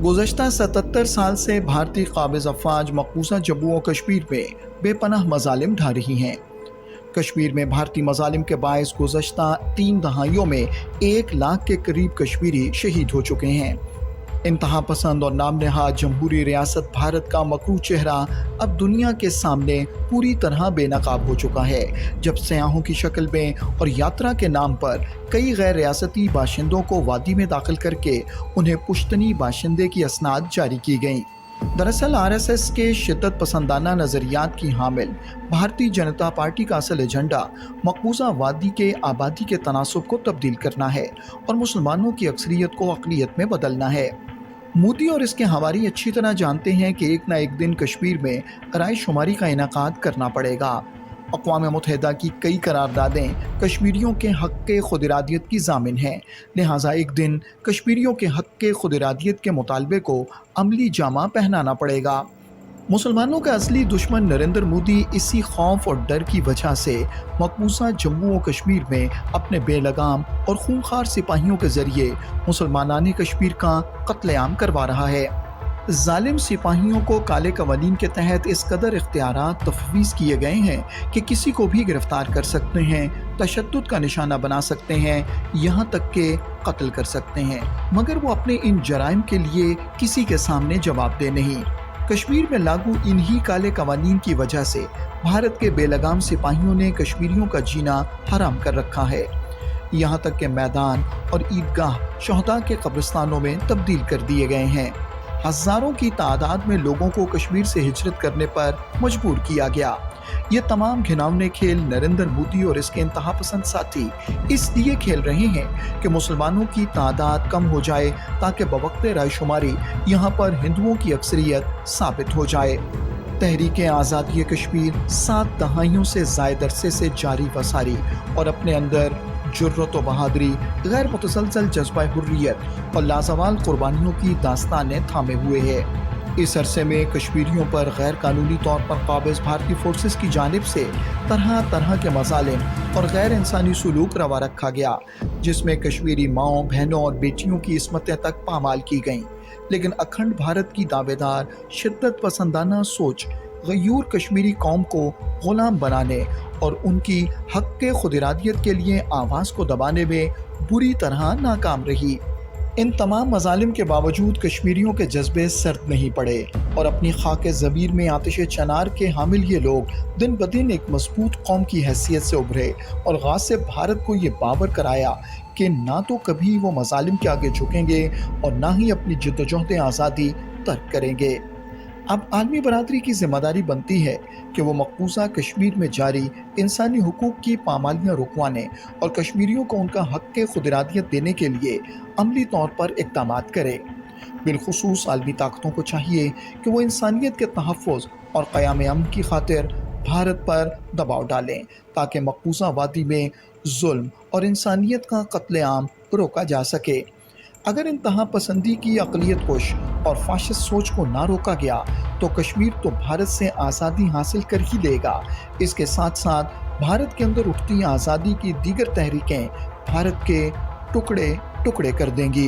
गुज़श्ता 77 साल से भारतीय काबिज़ अफ़वाज मक़बूज़ा जम्मू और कश्मीर में बेपनाह मज़ालिम ढा रही हैं। कश्मीर में भारतीय मज़ालिम के बायस गुज़श्ता 3 दहाइयों में 1 लाख के करीब कश्मीरी शहीद हो चुके हैं। इंतहा पसंद और नाम नहाद जमहूरी रियासत भारत का मकरू चेहरा अब दुनिया के सामने पूरी तरह बेनकाब हो चुका है, जब सयाहों की शक्ल में और यात्रा के नाम पर कई गैर रियासती बाशिंदों को वादी में दाखिल करके उन्हें पुश्तनी बाशिंदे की असनाद जारी की गईं। दरअसल आरएसएस के शिद्दत पसंदाना नज़रियात की हामिल भारतीय जनता पार्टी का असल एजेंडा मकबूजा वादी के आबादी के तनासुब को तब्दील करना है और मुसलमानों की अक्सरियत को अक़लियत में बदलना है। मोदी और इसके हवारी अच्छी तरह जानते हैं कि एक न एक दिन कश्मीर में राय शुमारी का इनेकाद करना पड़ेगा। अक़वाम मुत्तहिदा की कई करारदादें कश्मीरियों के हक़ के खुद इरादियत की ज़ामिन हैं, लिहाजा एक दिन कश्मीरियों के हक़ के खुद इरादियत के मुतालबे को अमली जामा पहनाना पड़ेगा। मुसलमानों का असली दुश्मन नरेंद्र मोदी इसी खौफ और डर की वजह से मकबूजा जम्मू और कश्मीर में अपने बेलगाम और खूंखार सिपाहियों के ज़रिए मुसलमानाने कश्मीर का कत्लेआम करवा रहा है। जालिम सिपाहियों को काले कवानीन के तहत इस कदर इख्तियारात तफवीज़ किए गए हैं कि किसी को भी गिरफ्तार कर सकते हैं, तशद्दुद का निशाना बना सकते हैं, यहाँ तक के कत्ल कर सकते हैं, मगर वो अपने इन जराइम के लिए किसी के सामने जवाबदेह नहीं। कश्मीर में लागू इन्हीं काले कवानीन की वजह से भारत के बेलगाम सिपाहियों ने कश्मीरियों का जीना हराम कर रखा है। यहाँ तक के मैदान और ईदगाह शहदा के कब्रिस्तानों में तब्दील कर दिए गए हैं। हज़ारों की तादाद में लोगों को कश्मीर से हिजरत करने पर मजबूर किया गया। ये तमाम घिनौने खेल नरेंद्र मोदी और इसके इंतहा पसंद साथी इसलिए खेल रहे हैं कि मुसलमानों की तादाद कम हो जाए, ताकि बवक्त रायशुमारी यहाँ पर हिंदुओं की अक्सरियत साबित हो जाए। तहरीक आज़ादी कश्मीर 7 दहाइयों से ज़ायद अरसे से जारी वसारी और अपने अंदर जुर्रत व बहादुरी, गैर मुतसलसल जज्बा हुर्रियत और लाजवाल कुर्बानियों की दास्तानें थामे हुए है। इस अरसे में कश्मीरियों पर गैर कानूनी तौर पर काबिज़ भारतीय फोर्सेस की जानिब से तरह तरह के मसालिम और गैर इंसानी सलूक रवा रखा गया, जिसमें कश्मीरी माओं, बहनों और बेटियों की इस्मतें तक पामाल की गईं। लेकिन अखंड भारत की दावेदार शिद्दत पसंदाना सोच गयूर कश्मीरी कौम को गुलाम बनाने और उनकी हक़ के खुद इरादियत के लिए आवाज़ को दबाने में बुरी तरह नाकाम रही। इन तमाम मज़ालिम के बावजूद कश्मीरियों के जज्बे सर्द नहीं पड़े और अपनी खाके ज़मीर में आतिश चनार के हामिल ये लोग दिन ब दिन एक मजबूत कौम की हैसियत से उभरे और गासिब भारत को ये बावर कराया कि ना तो कभी वो मज़ालिम के आगे झुकेंगे और ना ही अपनी जद्दोजहद आज़ादी तर्क करेंगे। अब आलमी बरादरी की जिम्मेदारी बनती है कि वो मकबूजा कश्मीर में जारी इंसानी हुकूक की पामालियाँ रुकवाने और कश्मीरियों को उनका हक़ के खुद इरादियत देने के लिए अमली तौर पर इक़दाम करे। बिलखुसूस आलमी ताकतों को चाहिए कि वो इंसानियत के तहफ़्फ़ुज़ और क़याम अमन की खातिर भारत पर दबाव डालें, ताकि मकबूजा वादी में जुल्म और इंसानियत का कत्लेआम रोका जा सके। अगर इंतहा पसंदी की अक़लियत कुश और फाशिस्ट सोच को ना रोका गया तो कश्मीर तो भारत से आज़ादी हासिल कर ही लेगा। इसके साथ साथ भारत के अंदर उठती आज़ादी की दीगर तहरीकें भारत के टुकड़े टुकड़े कर देंगी।